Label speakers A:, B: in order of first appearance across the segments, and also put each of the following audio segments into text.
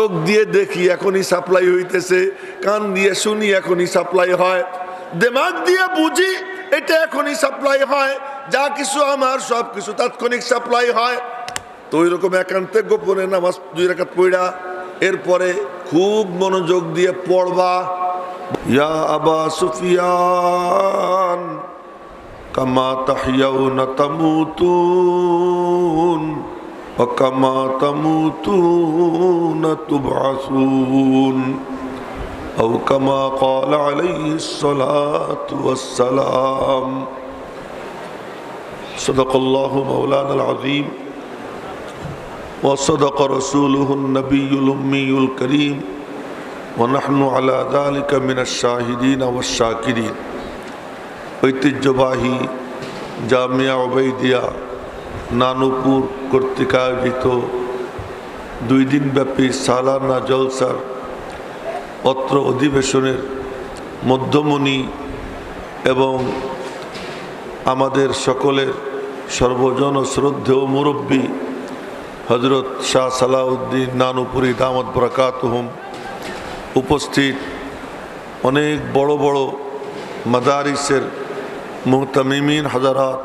A: চোখ দিয়ে দেখি এখনই সাপ্লাই হইতেছে, কান দিয়ে শুনি এখনই সাপ্লাই হয়, দিমাগ দিয়ে বুঝি এটা এখনই সাপ্লাই হয়, যা কিছু আমার সব কিছু তাৎক্ষণিক সাপ্লাই হয়। তো ওই রকম একান্তে গোপনে নামাজ 2 রাকাত পড়া এরপরে খুব মনোযোগ দিয়ে পড়বা, ইয়া আবা সুফিয়ান কামা তাহইয়াউনা তামুতুন ওয়া কামা তামুতুনা তুবআসুন আও কামা ক্বালা আলাইহিস সালাতু ওয়াস সালাম। সাদাকাল্লাহু মাওলানাল আযীম ওয়া সাদাকা রাসূলুহুন নাবিয়্যুল উম্মিয়ুল কারীম ওয়া নাহনু আলা যালিকা মিনাশ শাহিদিন ওয়াশ শাকিরিন। ঐতিহ্যবাহী জামিয়া ওবাইদিয়া নানুপুর কর্তৃক আয়োজিত 2 দিনব্যাপী সালানা জলসার অত্র অধিবেশনের মধ্যমণি এবং আমাদের সকলের সর্বজন শ্রদ্ধেয় মুরব্বী হযরত শাহ সালাউদ্দিন নানুপুরি দামাত বরকাতুহুম, উপস্থিত অনেক বড় বড় মাদারিসের মুহতামিমিন হযরত,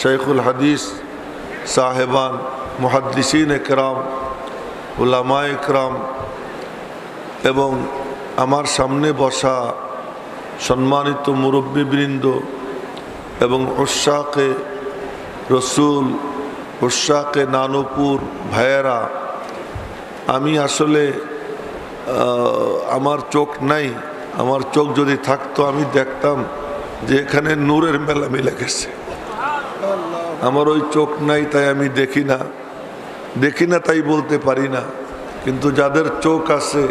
A: শাইখুল হাদিস সাহেবান, মুহাদ্দিসিন একরাম, উলামা একরাম এবং আমার সামনে বসা সম্মানিত মুরব্বিবৃন্দ এবং উশাকে রসুল, উশাকে নানুপুর ভাইয়েরা। আমি আসলে আমার চোখ নাই, আমার চোখ যদি থাকতো আমি দেখতাম যে এখানে নূরের মেলা মিলে গেছে। আমার ওই চোখ নাই তাই আমি দেখি না তাই বলতে পারি না, কিন্তু যাদের চোখ আছে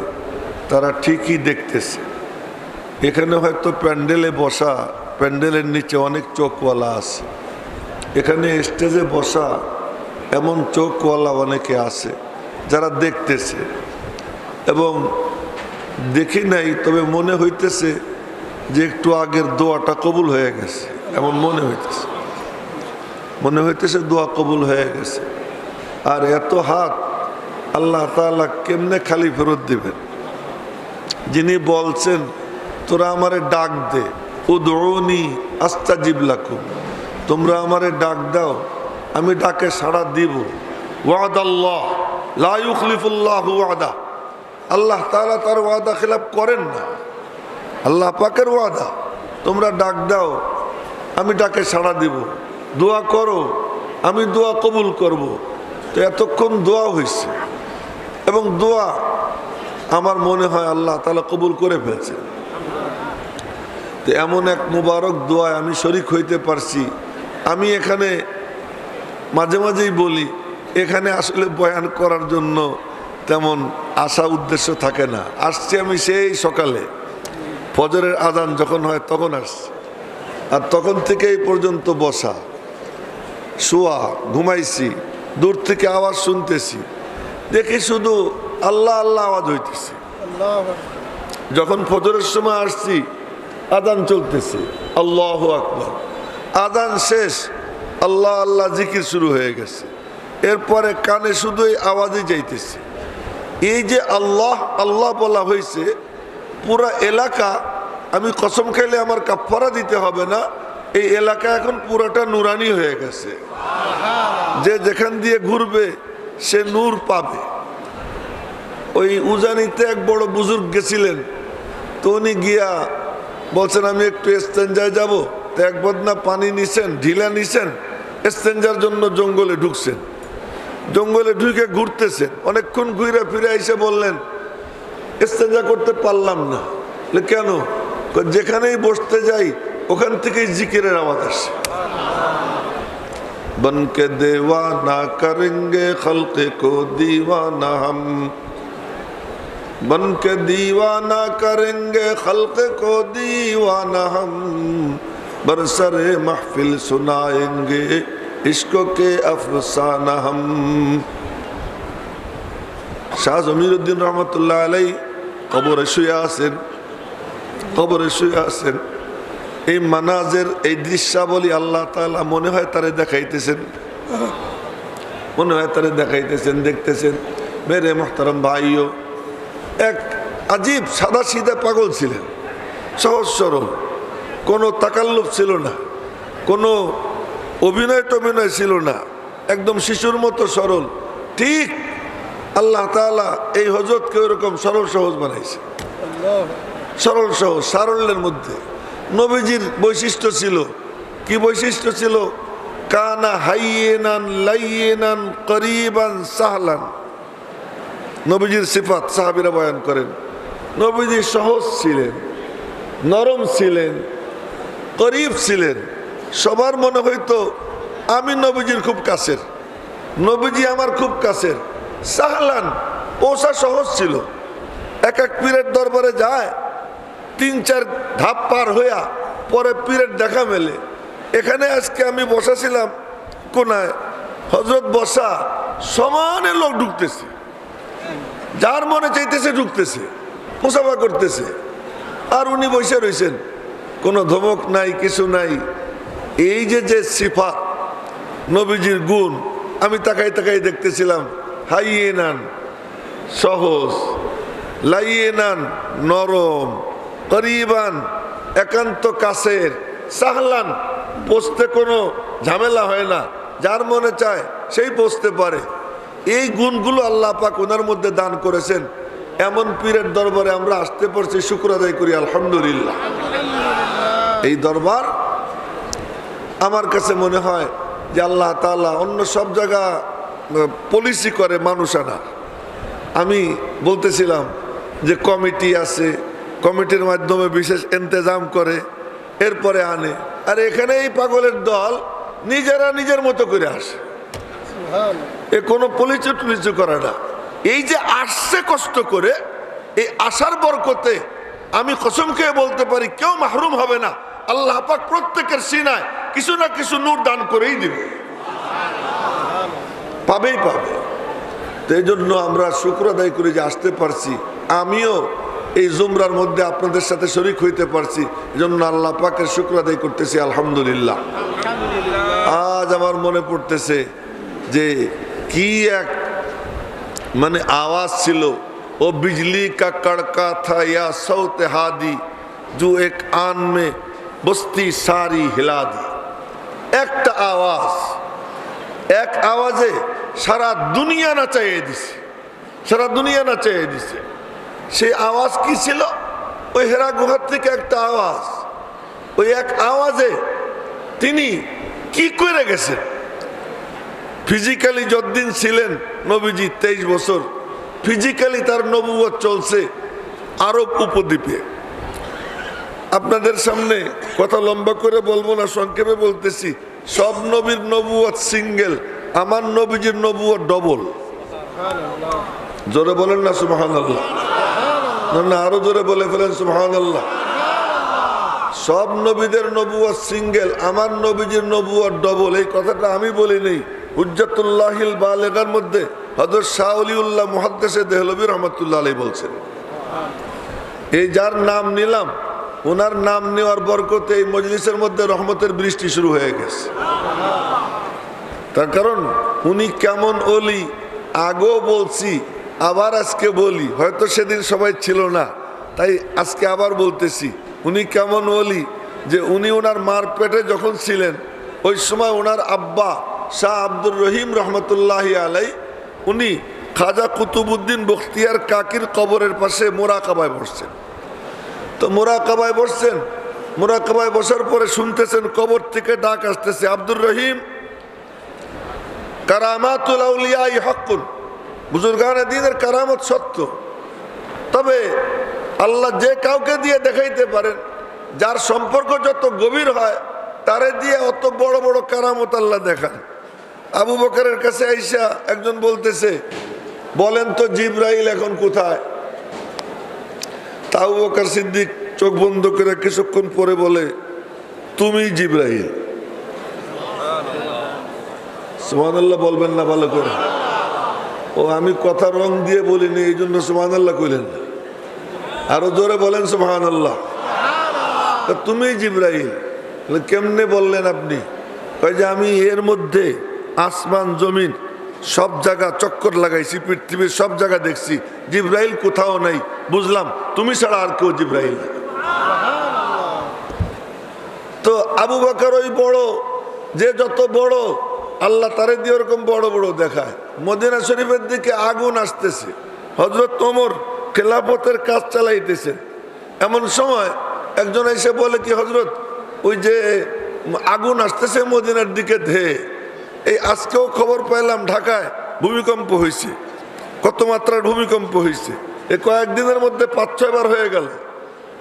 A: তারা ঠিকই দেখতেছে। এখানে হয়তো প্যান্ডেলে বসা, প্যান্ডেলের নিচে অনেক চোখওয়ালা আছে, এখানে স্টেজে বসা এমন চোখওয়ালা অনেকে আছে যারা দেখতেছে, এবং দেখি নাই তবে মনে হইতেছে যে একটু আগের দোয়াটা কবুল হয়ে গেছে, এমন মনে হইতেছে দোয়া কবুল হয়ে গেছে। আর এত হাত আল্লাহ তাআলা কেমনে খালি ফেরত দিবেন? যিনি বলছেন তোরা আমারে ডাক দে, উদউনি আস্তাজিব লাকুম, তোমরা আমারে ডাক দাও আমি ডাকে সাড়া দিব। ওয়াদাল্লাহ লা ইউখলিফুল্লাহু ওয়াদা, আল্লাহ তাআলা তার ওয়াদা খিলাফ করেন না, আল্লাহ পাকের ওয়াদা। তোমরা ডাক দাও আমি ডাকে সাড়া দিব, দোয়া করো আমি দোয়া কবুল করব। তো এতক্ষণ দোয়া হয়েছে এবং দোয়া আমার মনে হয় আল্লাহ তাআলা কবুল করে ফেলছে। তো এমন এক মুবারক দোয়ায় আমি শরীক হইতে পারছি। আমি এখানে মাঝে মাঝেই বলি, এখানে আসলে বয়ান করার জন্য তেমন আশা উদ্দেশ্য থাকে না। আসছি আমি সেই সকালে ফজরের আজান যখন হয় তখন আসছি, আর তখন থেকে এই পর্যন্ত বসা, শোয়া, ঘুমাইছি, দূর থেকে আওয়াজ শুনতেছি, দেখি শুধু আল্লাহ আল্লাহ আওয়াজ হইতেছে। যখন ফজরের সময় আসছি আজান চলতেছে, আল্লাহু আকবার, আজান শেষ, আল্লাহ আল্লাহ জিকির শুরু হয়ে গেছে। এরপরে কানে শুধু এই আওয়াজই যাইতেছে। এই যে আল্লাহ আল্লাহ বলা হয়েছে, পুরা এলাকা, আমি কসম খাইলে আমার কাফারা দিতে হবে না, এই এলাকা এখন পুরাটা নুরানি হয়ে গেছে। যে যেখান দিয়ে ঘুরবে সে নূর পাবে। ওই উজানিতে এক বড় বুজুর্গ গেছিলেন, তো উনি গিয়া বলছেন আমি একটু ইস্তেঞ্জায় যাব। তো এক বদনা পানি নিছেন, ঢিলা নিছেন, ইস্তেঞ্জার জন্য জঙ্গলে ঢুকছেন। জঙ্গলে ঢুকে ঘুরতেছেন, অনেকক্ষণ ঘুরে ফিরে এসে বললেন ইস্তেঞ্জা করতে পারলাম না। কেন? যেখানেই বসতে যাই ওখান থেকেই জিকিরের আওয়াজ আসে। বনকে দেওয়ানা করেঙ্গে খলকে কো দিওয়ানা হাম, বনকে দিওয়ানা করেঙ্গে খলকে কো দিওয়ানা হাম, বরসরে মাহফিল সুনায়েঙ্গে ইশকো কে আফসানা হাম। শাহ জমিরুদ্দিন রহমতুল্লাহ আলাইহি কবরে শুয়ে আছেন। এই মানাজের এই দৃশ্যাবলী আল্লাহ তাআলা মনে হয় তারে দেখাইতেছেন, দেখতেছেন। মেরে মোহতারাম ভাইও, এক আজীব সাদা সিধা পাগল ছিলেন, সহজ সরল, কোনো তাকাল্লুফ ছিল না, কোনো অভিনয় টভিনয় ছিল না, একদম শিশুর মতো সরল। ঠিক আল্লাহ তাআলা এই হযরতকে ওরকম সরল সহজ বানাইছে, সরল সহজ, সারল্যের মধ্যে। নবীজির বৈশিষ্ট্য ছিল, কি বৈশিষ্ট্য ছিল? কানা হাইয়িনান লাইয়িনান করিবান সাহলান। নবীজির সিফাত সাহাবীরা বয়ান করেন, নবীজি সহজ ছিলেন, নরম ছিলেন, করিব ছিলেন। সবার মনে হইতো আমি নবীজির খুব কাছের, নবীজি আমার খুব কাছের। সাহলান, ওসা সহজ ছিল। এক এক পীরের দরবারে যায়, 3-4 ধাপ পার হইয়া পরে পীরের দেখা মেলে। এখানে আজকে আমি বসাছিলাম কোনায়, হযরত বসা, সমানে লোক ঢুকতেছে, যার মনে চাইতেছে ঢুকতেছে, মুসাফা করতেছে, আর উনি বসে রয়েছেন, কোনো ধমক নাই, কিছু নাই। এই যে যে সিফাত, নবীজির গুণ, আমি তাকাই তাকাই দেখতেছিলাম। হাইয়িনান সহজ, লাইয়িনান নরম, করিবান একান্ত কাছের, সাহলান বসতে কোনো ঝামেলা হয় না, যার মনে চায় সেই বসতে পারে। এই গুণগুলো আল্লাহ পাক ওনার মধ্যে দান করেছেন। এমন পীরের দরবারে আমরা আসতে পারছি, শুকর আদায় করি আলহামদুলিল্লাহ। এই দরবার আমার কাছে মনে হয় যে আল্লাহ তাআলা অন্য সব জায়গা পলিসি করে মানুষ আনা। আমি বলতেছিলাম যে কমিটি আছে, কমিটির মাধ্যমে বিশেষ ইন্তজাম করে, এরপরে আনে। আর এখানে এই পাগলের দল নিজেরা নিজের মতো করে আসে, এ কোনো পলিচু টুলিচু করে না। এই যে আসছে কষ্ট করে, এই আসার বরকতে আমি কসম খেয়ে বলতে পারি কেউ মাহরুম হবে না। আল্লাহ পাক প্রত্যেকের সিনায় কিছু না কিছু নূর দান করেই দিবে, পাবেই পাবে। তো এই জন্য আমরা শুকর আদায় করে যে আসতে পারছি, আমিও এই জুমরার মধ্যে আপনাদের সাথে শরীক হইতে পারছি, এই জন্য আল্লাহ পাকের শুকর আদায় করতেছি আলহামদুলিল্লাহ। আজ আমার মনে পড়তেছে যে কি এক মানে আওয়াজ ছিল, ও বিজলি কা কড়কা থা ইয়া সৌতে হাদি जो एक आन में बस्ती सारी हिला दी। একটা আওয়াজ, এক আওয়াজে সারা দুনিয়া নাচাইয়ে দিছে, সারা দুনিয়া নাচাইয়ে দিছে। সেই আওয়াজ কি ছিল? ওই হেরা গুহার থেকে একটা আওয়াজ, ওই এক আওয়াজে তিনি কি করে গেছেন। ফিজিক্যালি যতদিন ছিলেন নবীজি 23 বছর, ফিজিক্যালি তার নবুয়ত চলছে আরব উপদ্বীপে। আপনাদের সামনে কথা লম্বা করে বলবো না, সংক্ষেপে বলতেছি, সব নবীর নবুয়ত সিঙ্গেল, আমার নবীজির নবুয়ত ডবল। জোরে বলেন না সুবহানাল্লাহ, না আরো জোরে বলে ফেলেন সুবহানাল্লাহ। সব নবীদের নবুয়ত সিঙ্গেল, আমার নবীজির নবুয়ত ডবল। এই কথাটা আমি বলি নেই, হুজ্জাতুল্লাহিল বালিগার মধ্যে হযরত শাহ ওলিউল্লাহ মুহাদ্দিসে দেহলভী রহমাতুল্লাহ আলাইহি বলছেন। এই যার নাম নিলাম, ওনার নাম নেওয়ার বরকতে এই মজলিসের মধ্যে রহমতের বৃষ্টি শুরু হয়ে গেছে। তার কারণ উনি কেমন ওলি আগেও বলছি, আবার আজকে বলি, হয়তো সেদিন সবাই ছিল না তাই আজকে আবার বলতেছি। উনি কেমন ওলি যে উনি ওনার মার পেটে যখন ছিলেন, ওই সময় ওনার আব্বা শাহ আব্দুর রহিম রহমতুল্লাহি আলাই, উনি খাজা কুতুবউদ্দিন বখতিয়ার কাকির কবরের পাশে মোরাকাবায় বসছেন। তো মোরাকাবায় বসছেন, মোরাকাবায় বসার পরে শুনতেছেন কবর থেকে ডাক আসতেছে, আব্দুর রহিম, কারামাতুল আউলিয়া হকুন, বুজুর্গানে দ্বীনের কারামত সত্য, তবে আল্লাহ যে কাউকে দিয়ে দেখাইতে পারেন, যার সম্পর্ক যত গভীর হয় তারে দিয়ে অত বড় বড় কারামত আল্লাহ দেখান। আবু বকরের কাছে আইসা একজন বলতেছে, বলেন তো জিবরাইল এখন কোথায়? তা আবু বকর সিদ্দিক চোখ বন্ধ করে কিছুক্ষণ পরে বলে, তুমি জিবরাইল। সুবহানাল্লাহ বলবেন না ভালো করে? ও আমি কথা রং দিয়ে বলিনি, এই জন্য সুবহানাল্লাহ কইলেন না। আরো জোরে বলেন সুবহানাল্লাহ। তুমি জিবরাইল, কেমনে বললেন আপনি? কয় যে আমি এর মধ্যে আসমান জমিন সব জায়গা চক্কর লাগাইছি, পৃথিবীর সব জায়গা দেখছি, জিব্রাইল কোথাও নাই। বুঝলাম তুমি ছাড়া আর কেউ জিব্রাইল না। তো আবু বকর ওই বড়, যে যত বড় আল্লাহ তারে দিয়ে ওরকম বড় বড় দেখায়। মদিনা শরীফের দিকে আগুন আসতেছে, হযরত ওমর খেলাফতের কাজ চালাইতেছেন। এমন সময় একজন এসে বলে কি, হযরত ওই যে আগুন আসতেছে মদিনার দিকে ধেয়ে, এই আজকেও খবর পাইলাম ঢাকায় ভূমিকম্প হয়েছে, কত মাত্রার ভূমিকম্প হয়েছে। এই কয়েকদিনের মধ্যে 5-6 বার হয়ে গেল।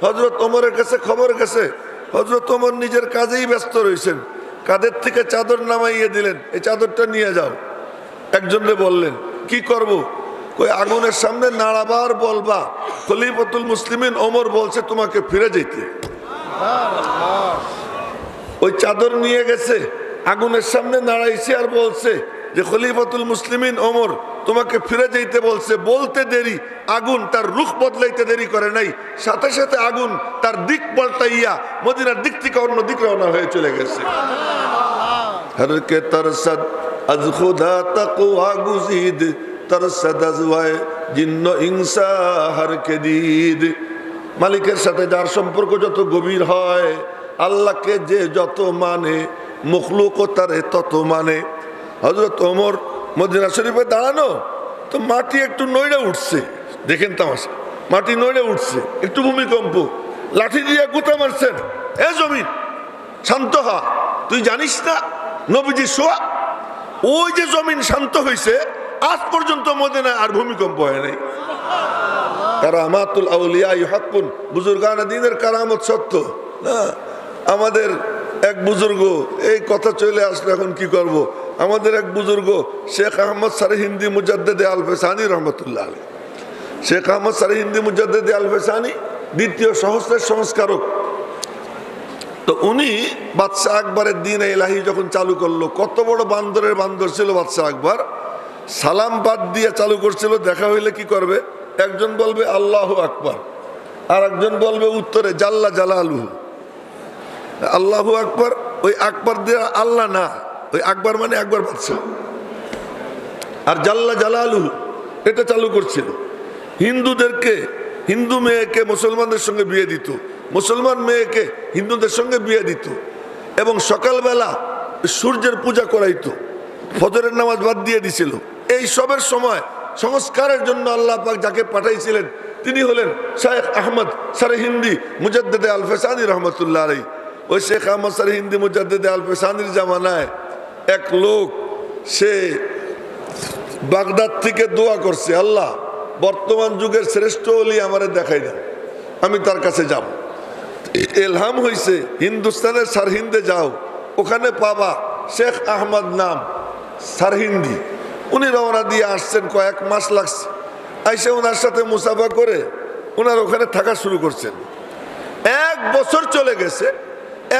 A: হযরত ওমরের কাছে খবর গেছে, হযরত ওমর নিজের কাজেই ব্যস্ত রয়েছেন। কাঁধের থেকে চাদর নামাইয়ে দিলেন, এই চাদরটা নিয়ে যাও। একজনরে বললেন কি করব? কই আগুনের সামনে নাড়াবার বলবা খলিফাতুল মুসলিমিন ওমর বলছে তোমাকে ফিরে যেতে। ওই চাদর নিয়ে গেছে, আগুনের সামনে নাড়াইছে আর বলছে যে খলিফাতুল মুসলিমিন ওমর তোমাকে ফিরে যেতে বলছে। বলতে দেরি, আগুন তার রুখ বদলাইতে দেরি করে নাই, সাথে সাথে আগুন তার দিক পাল্টাইয়া মদিনার দিক থেকে অন্য দিক রওনা হয়ে চলে গেছে। হরকে তরসদ আজ খুদা তাকওয়া গুজিদ, তরসদ আজ ওয়ায় জিন্ন ইনসা হরকে দিদ। মালিকের সাথে যার সম্পর্ক যত গভীর হয়, আল্লাহকে যে যত মানে, মখলুক তারে তত মানে। হযরত ওমর মদিনা শরীফে দাঁড়ানো, তো মাটি একটু নইড়ে উঠছে, দেখেন তামাশা, মাটি নইড়ে উঠছে, একটু ভূমিকম্প, লাঠি দিয়ে গুতা মারছেন, এ জমিন শান্ত হ, তুই জানিস না নবীজি শোয়া। ওই যে জমিন শান্ত হয়েছে, আজ পর্যন্ত মদিনায় আর ভূমিকম্প হয় নাই। কারামাতুল আউলিয়া হাক্কুন, বুজুর্গান দ্বীনের কারামত সত্য। আমাদের এক বুজুর্গ, এই কথা চলে আসলে এখন কি করব, আমাদের এক বুজুর্গ শেখ আহমদ সারহিন্দি মুজাদ্দেদে আল ফেসানি রহমতুল্লাহ আলাইহি, শেখ আহমদ সারহিন্দি মুজাদ্দেদে আল ফেসানি দ্বিতীয় সহস্রের সংস্কারক। তো উনি বাদশাহ আকবরের দিন ইলাহি যখন চালু করলো, কত বড় বান্দরের বান্দর ছিল বাদশাহ আকবর, সালাম বাদ দিয়ে চালু করছিল। দেখা হইলে কি করবে, একজন বলবে আল্লাহু আকবার, আর একজন বলবে উত্তরে জাল্লা জালালুহু। আল্লাহু আকবার, ওই আকবার দিয়ে আল্লাহ না, ওই আকবার মানে একবার বাদশাহ, আর জাল্লা জালালুহু এটা চালু করছিল। হিন্দুদেরকে, হিন্দু মেয়েকে মুসলমানদের সঙ্গে বিয়ে দিত, মুসলমান মেয়েকে হিন্দুদের সঙ্গে বিয়ে দিত, এবং সকালবেলা সূর্যের পূজা করাইতো, ফজরের নামাজ বাদ দিয়ে দিছিল। এই সবের সময় সংস্কারের জন্য আল্লাহ পাক যাকে পাঠাইছিলেন তিনি হলেন শেখ আহমদ সারহিন্দি মুজাদ্দেদে আল ফেসানি রহমতুল্লাহ আলাইহি। ওই শেখ আহমদ সারহিন্দি মুজাদ্দেদে আল ফেসানির জামানায় এক লোক, সে বাগদাদ থেকে দোয়া করছে, আল্লাহ বর্তমান যুগের শ্রেষ্ঠ ওলি আমারে দেখাই দাও, আমি তার কাছে যাব। এলহাম হয়েছে হিন্দুস্তানের সারহিন্দে যাও, ওখানে পাবা শেখ আহমদ নাম সারহিন্দি। উনি রওনা দিয়ে আসছেন, কয়েক মাস লাগছে। আইসে ওনার সাথে মুসাফা করে ওনার ওখানে থাকা শুরু করছেন। 1 বছর চলে গেছে।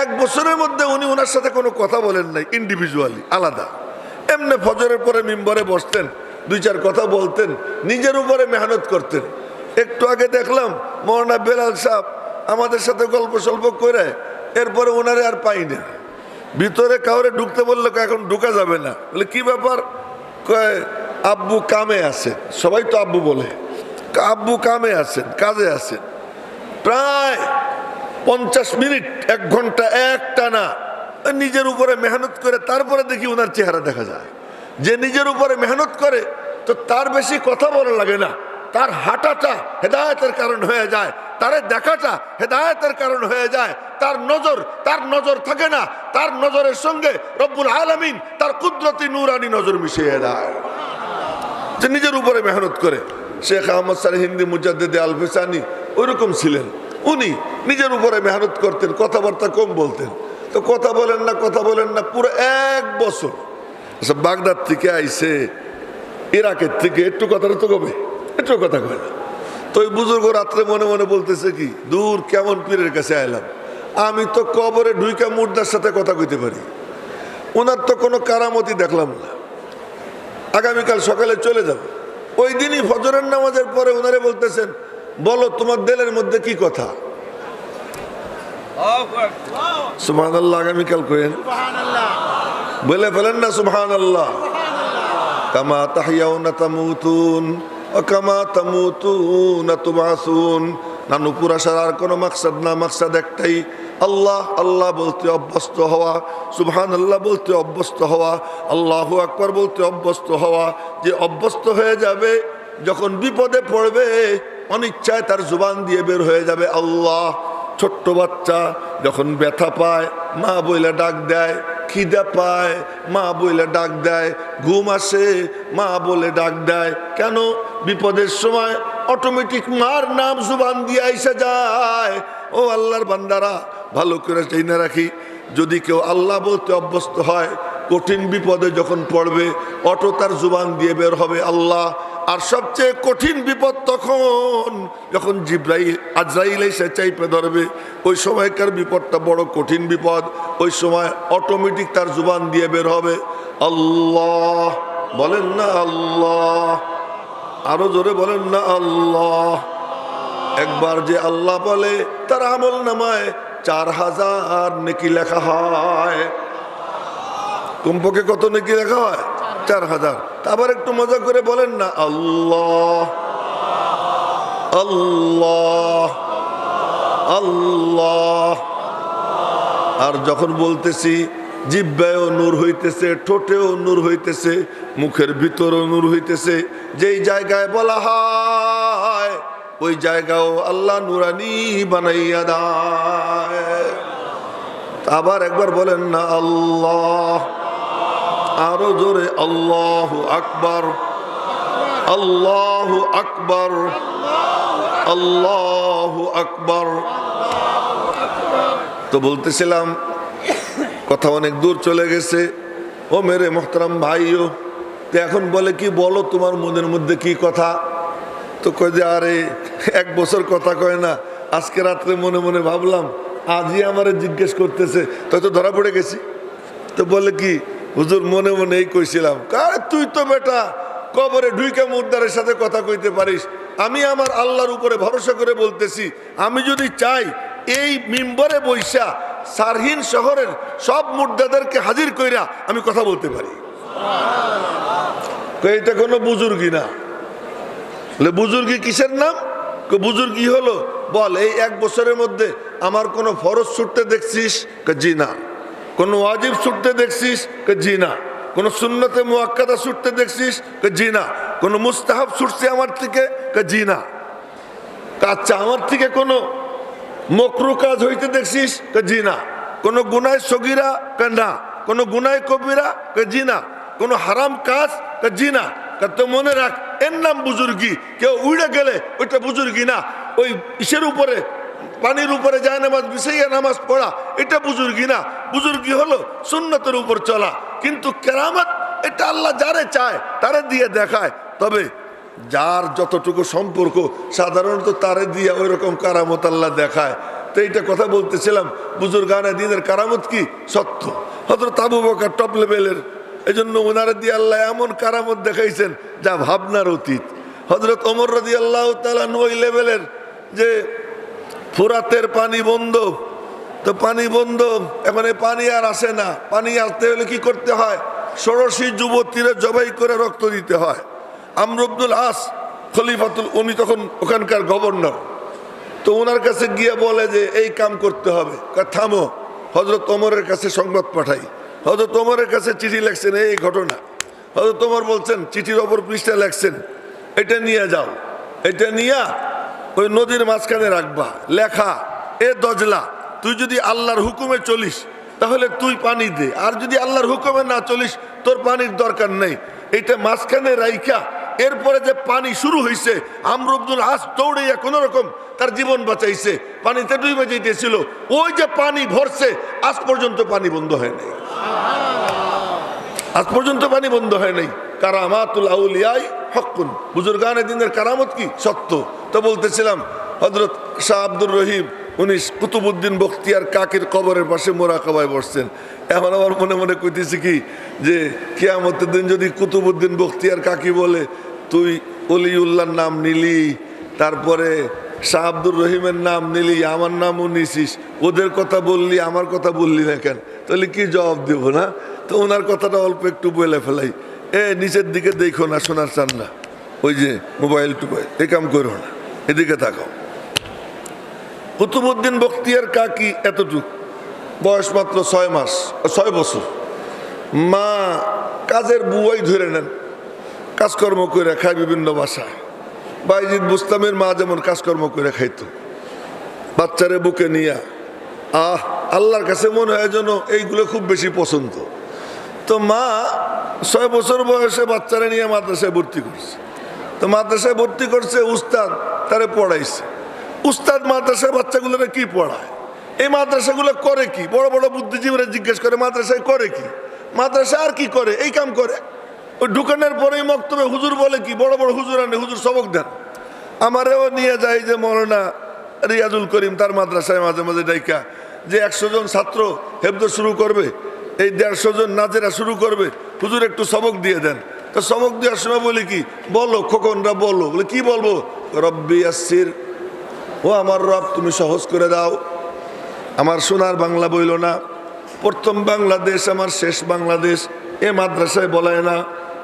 A: 1 বছরের মধ্যে উনি ওনার সাথে কোনো কথা বলেন নাই, ইন্ডিভিজুয়ালি আলাদা। এমনি ফজরের পরে মিম্বরে বসতেন, 2-4 কথা বলতেন, নিজের উপরে মেহনত করতেন। একটু আগে দেখলাম মৌলানা বেলাল সাহেব আমাদের সাথে গল্প সল্প করে, এরপরে ওনারে আর পাই না। ভিতরে কাউরে ঢুকতে বললো এখন ঢুকা যাবে না। বলে কি ব্যাপার? কয় আব্বু কামে আছেন, সবাই তো আব্বু বলে, আব্বু কামে আছেন, কাজে আছেন। প্রায় 50 মিনিট 1 ঘন্টা একটানা নিজের উপরে মেহনত করে তারপরে দেখি ওনার চেহারা দেখা যায়। যে নিজের উপরে মেহনত করে তো তার বেশি কথা বলা লাগে না, তার হাঁটাটা হেদায়েতের কারণ হয়ে যায়, তার দেখাটা হেদায়েতের কারণ হয়ে যায়। তার নজর থাকে না, তার নজরের সঙ্গে রব্বুল আলামিন তার কুদরতি নূরানি নজর মিশিয়ে দেয়, যে নিজের উপরে মেহনত করে। শেখ আহমদ সারহিন্দি মুজাদ্দেদে আল ফেসানি ওইরকম ছিলেন। উনি নিজের উপরে মেহনত করতেন, কথাবার্তা কম বলতেন। তো কথা বলেন না পুরো 1 বছর। বাগদাদ থেকে আইসে, ইরাকের থেকে, একটু কথাটা তো কবে, একটু কথা কয় না। তো ওই বুজুর্গ রাত্রে মনে মনে বলতেছে কি, দূর কেমন পীরের কাছে আইলাম, আমি তো কবরে ঢুইকা মুর্দার সাথে কথা কইতে পারি, ওনার তো কোনো কারামতি দেখলাম না। আগামীকাল সকালে চলে যাব। ওই দিনই ফজরের নামাজের পরে ওনারে বলতেছেন, বলো তোমার দিলের মধ্যে কি কথা। সুবহানাল্লাহ, আগামীকাল কইেন, বলে ফেলেন না সুবহানাল্লাহ। কামা তাহইয়াউনা তামুতুন ওয়া কামা তামুতুনা তুবআসুন। না নূপুর আসার আর কোনো মাকসাদ না, মাকসাদ একটাই, আল্লাহ আল্লাহ বলতে অভ্যস্ত হওয়া, সুবহানাল্লাহ বলতে অভ্যস্ত হওয়া, আল্লাহু আকবার বলতে অভ্যস্ত হওয়া। যে অভ্যস্ত হয়ে যাবে, যখন বিপদে পড়বে অনিচ্ছায় তার জুবান দিয়ে বের হয়ে যাবে আল্লাহ। ছোট্ট বাচ্চা যখন ব্যথা পায় মা বইলে ডাক দেয়, খিদা পায় মা বইলে ডাক দেয়, ঘুম আসে মা বলে ডাক দেয়। কেন? বিপদের সময় অটোমেটিক মার নাম জুবান দিয়ে আইসা যায়। ও আল্লাহর বান্দারা, ভালো করে চিনে রাখি, যদি কেউ আল্লাহ বলতে অভ্যস্ত হয়, কঠিন বিপদে যখন পড়বে অটো তার জুবান দিয়ে বের হবে আল্লাহ। আর সবচেয়ে কঠিন বিপদ তখন যখন জিব্রাইল আজরাইল এসে চাইপে ধরবে, ওই সময়কার বিপদটা বড় কঠিন বিপদ। ওই সময় অটোমেটিক তার জুবান দিয়ে বের হবে আল্লাহ। বলেন না আল্লাহ, আরো জোরে বলেন না আল্লাহ। একবার যে আল্লাহ বলে তার আমল নামায় 4000 নেকি লেখা হয়। কমপক্ষে কত নেকি লেখা হয়? 4000। আবার একটু মজা করে বলেন না আল্লাহ আল্লাহ আল্লাহ। আর যখন বলতেছি জিহ্বায়ও নূর হইতেছে, ঠোঁটেও নূর হইতেছে, মুখের ভিতরেও নূর হইতেছে। যেই জায়গায় বলা হয় ওই জায়গাও আল্লাহ নুরানি বানাইয়া দেয়। আবার একবার বলেন না আল্লাহ, আরো জোরে আল্লাহু আকবার আল্লাহু আকবার আল্লাহু আকবার। তো বলতেছিলাম কথা অনেক দূর চলে গেছে। ও মেরে মোহতারাম ভাইও, তো এখন বলে কি, বলো তোমার মনের মধ্যে কি কথা? তো কয় যে আরে 1 বছর কথা কয় না, আজকে রাত্রে মনে মনে ভাবলাম আজই আমারে জিজ্ঞেস করতেছে, তাই তো ধরা পড়ে গেছি। তো বলে কি, হুজুর মনে মনে এই কইছিলাম, আরে তুই তো বেটা কবরে ঢুইকা মুর্দারের সাথে কথা কইতে পারিস। আমি আমার আল্লাহর উপরে ভরসা করে বলতেছি, আমি যদি চাই এই মিম্বরে বৈশা সারহীন শহরের সব মুর্দাদেরকে হাজির কইরা আমি কথা বলতে পারি। এটা কোনো বুজুর্গি না। বুজুর্গি কিসের নাম? বুজুর্গি হলো, বল এই 1 বছরের মধ্যে আমার কোনো ফরজ ছুটতে দেখছিস? জি না। কোনো ওয়াজিব ছুটতে দেখছিস? জি না। কোনো সুন্নতে মুআক্কাদা ছুটতে দেখছিস? জি না। কোনো মুস্তাহাব ছুটছে আমার থেকে? জি না। আচ্ছা, আমার থেকে কোনো মকরু কাজ হইতে দেখছিস? জি না। কোনো গুনায় সগীরা? না। কোনো গুনায় কবিরা? জি না। কোনো হারাম কাজ? জি না। তো মনে রাখ, এর নাম বুজুর্গি। কেউ উড়ে গেলে ওইটা বুজুর্গি না। ওই ইসের উপরে, পানির উপরে যায় নামাজ বিছাইয়া নামাজ পড়া, এটা বুজুর্গি না। বুজুর্গি হলো সুন্নতের উপর চলা। কিন্তু কেরামত এটা আল্লাহ যারে চায় তারে দিয়ে দেখায়। তবে যার যতটুকু সম্পর্ক সাধারণত তারে দিয়ে ওই রকম কারামত আল্লাহ দেখায়। তো এইটা কথা বলতেছিলাম, বুজুর্গানে দিনের কারামত কি সত্য। হযরত আবু বকর টপ লেভেলের, এই জন্য ওনারে দিয়ে আল্লাহ এমন কারামত দেখাইছেন যা ভাবনার অতীত। হযরত ওমর রাদিয়াল্লাহু তাআলা ওই লেভেলের যে ফুরাতের পানি বন্ধ, তো পানি বন্ধ, এখন এই পানি আর আসে না। পানি আসতে হলে কি করতে হয়? ষোড়শী যুবতীরা জবাই করে রক্ত দিতে হয়। আমর ইবনুল আস খলিফাতুল, উনি তখন ওখানকার গভর্নর। তো ওনার কাছে গিয়ে বলে যে এই কাম করতে হবে। থামো, হযরত ওমরের কাছে সংবাদ পাঠাই। হযরত ওমরের কাছে চিঠি লেখছেন এই ঘটনা। হযরত ওমর বলছেন, চিঠির অপর পৃষ্ঠা লেখছেন, এটা নিয়ে যাও, এটা নিয়ে ওই নদীর মাঝখানে রাখবা। লেখা, এ দজলা, তুই যদি আল্লাহর হুকুমে চলিস তাহলে তুই পানি দে, আর যদি আল্লাহর হুকুমে না চলিস তোর পানির দরকার নেই। এটা মাঝখানে রাইখা এরপরে যে পানি শুরু হয়েছে, আমর ইবনুল আস দৌড়াইয়া কোন রকম তার জীবন বাঁচাইছে। পানিতে ডুবে যেতেছিল, ওই যে পানি ভরছে, আজ পর্যন্ত পানি বন্ধ হয় নাই। আজ পর্যন্ত পানি বন্ধ হয় নাই। কারামাতুল আউলিয়াই হকুন, বুজুর্গানে দিনের কারামত কি সত্য। তো বলতেছিলাম, হযরত শাহ আব্দুর রহিম উনি কুতুবউদ্দিন বখতিয়ার কাকির কবরের পাশে মোরাকাবায় বসছেন। এখন আমার মনে মনে কইতেছি কি, যে কিয়ামতের দিন যদি কুতুবউদ্দিন বখতিয়ার কাকি বলে, তুই অলিউল্লাহর নাম নিলি, তারপরে শাহ আব্দুর রহিমের নাম নিলি, আমার নামও নিছিস, ওদের কথা বললি, আমার কথা বললি না কেন? তাহলে কি জবাব দেব? না তো ওনার কথাটা অল্প একটু বলে ফেলাই। নিচের দিকে দেখো না, শোনার চান না, ওই যে মোবাইল টোবাইল এই কাম করো না, এদিকে তাকাও। কুতুবউদ্দিন বখতিয়ার কাকি এতটুক বয়স মাত্র 6 বছর। মা কাজের বুয়াই ধরে নেন, কাজকর্ম করে খায় বিভিন্ন বাসায়। বাইজিদ বুস্তামের মা যেমন কাজকর্ম করে খাইতো, বাচ্চারে বুকে নিয়া আল্লাহর কাছে মনে হয় যেন এইগুলো খুব বেশি পছন্দ। তো মা 6 বছর বয়সে বাচ্চারা নিয়ে মাদ্রাসায় ভর্তি করছে। তো মাদ্রাসায় ভর্তি করছে, উস্তাদ তারে পড়াইছে। উস্তাদ মাদ্রাসায় বাচ্চাগুলোরা কি পড়ায়, এই মাদ্রাসাগুলো করে কি? বড় বড় বুদ্ধিজীবীরা জিজ্ঞেস করে মাদ্রাসায় করে কি? মাদ্রাসা আর কি করে? এই কাম করে। ওই ঢুকানোর পরেই মক্তবে হুজুর বলে কি, বড় বড় হুজুর আনে, হুজুর সবক দেন। আমারেও নিয়ে যায় যে মৌলানা রিয়াজুল করিম, তার মাদ্রাসায় মাঝে মাঝে ডাইকা যে 100 জন ছাত্র হেফজ শুরু করবে, এই 150 জন নাজেরা শুরু করবে, হুজুর একটু সবক দিয়ে দেন। তো সবক দেওয়ার সময় বলি কি, বলো খোকনরা বলো। বলে কি বলবো? রব্বি ইয়াসসির, ও আমার রব তুমি সহজ করে দাও। আমার সোনার বাংলা বইল না, প্রথম বাংলাদেশ আমার শেষ বাংলাদেশ। এ মাদ্রাসায় বলায় না।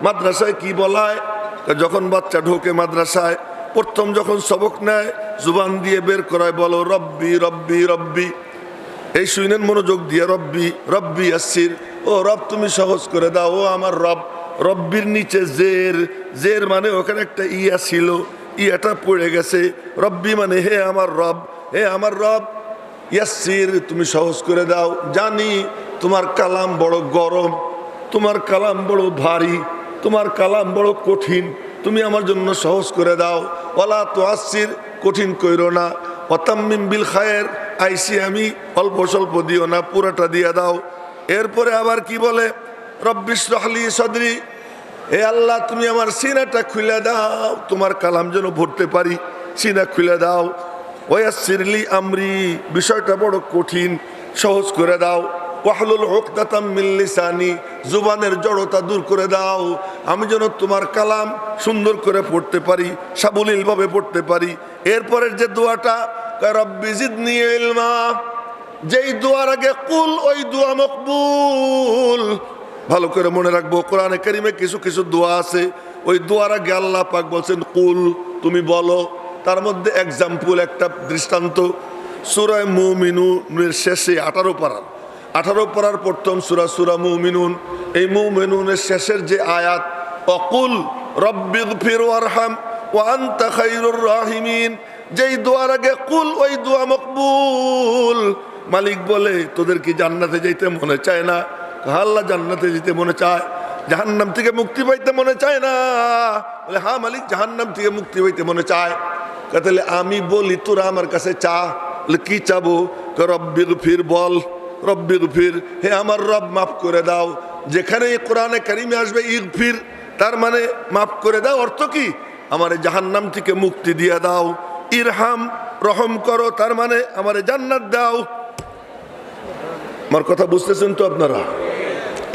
A: মাদ্রাসায় কি বলায়? যখন বাচ্চা ঢোকে মাদ্রাসায়, প্রথম যখন সবক নেয় জুবান দিয়ে বের করায়, বলো রব্বি রব্বি রব্বি। এই শুনেন মনোযোগ দিয়ে, রব্বি রব্বি ইয়াসসির, ও রব তুমি সহজ করে দাও, ও আমার রব। রব্বির নিচে জের, জের মানে ওখানে একটা ইয়া ছিল, ইয়াটা পড়ে গেছে। রব্বি মানে হে আমার রব, হে আমার রব। ইয়াসসির তুমি সহজ করে দাও। জানি তোমার কালাম বড় গরম, তোমার কালাম বড় ভারী, তোমার কালাম বড় কঠিন, তুমি আমার জন্য সহজ করে দাও। ওয়ালা তুআসসির, কঠিন কইরো না। ওয়াতাম্মিম বিল খায়ের, আইসি আমি অল্প স্বল্প দিও না, পুরোটা দিয়ে দাও। এরপরে আবার কি বলে? রব্বি ইশরাহ লি সাদরি, হে আল্লাহ তুমি আমার সিনাটা খুলে দাও, তোমার কালাম যেন ভরতে পারি, সিনা খুলে দাও। ওয়াসসির লি আমরি, বিষয়টা বড় কঠিন, সহজ করে দাও। ওয়াহলুল উকদাতাম মিন লিসানি, জুবানের জড়তা দূর করে দাও, আমি যেন তোমার কালাম সুন্দর করে পড়তে পারি, সাবলীলভাবে পড়তে পারি। এরপরের যে দোয়াটা, রব্বি জিদনি ইলমা, যেই দোয়ার আগে কুল, ওই দোয়া মকবুল। ভালো করে মনে রাখবো, কোরআনে কারিমে কিছু কিছু দোয়া আছে, ওই দোয়ার আগে আল্লাহ পাক বলছেন কুল, তুমি বলো। তার মধ্যে এক্সাম্পল, একটা দৃষ্টান্ত, সূরা মুমিনুনের শেষে 18 পারার প্রথম সূরা সূরা মুমিনুন। এই মুমিনুনের শেষের যে আয়াত, অকুল রব্বিগফির ওয়ারহাম ওয়া আনতা খায়রুর রাহিমিন, যেই দোয়ার আগে কুল, ওই দোয়া মকবুল। মালিক বলে তোদের কি জান্নাতে যেতে মনে চায় না? আল্লাহ জান্নাতে যেতে মনে চায়, জাহান্নাম থেকে মুক্তি পাইতে মনে চায় না? বলে হ্যাঁ মালিক, জাহান্নাম থেকে মুক্তি পাইতে মনে চায়। তাহলে আমি বলি তোরা আমার কাছে চা। বলে কি চাবো? রব্বিগফির বল, রব্বিগফির, হে আমার রব মাফ করে দাও। যেখানে কোরআনে কারিমে আসবে ইগফির, তার মানে মাফ করে দাও, অর্থ কি? আমার জাহান্নাম থেকে মুক্তি দিয়ে দাও। ইরহাম, রহম করো, তার মানে আমার জান্নাত দাও। আমার কথা বুঝতেছেন তো আপনারা?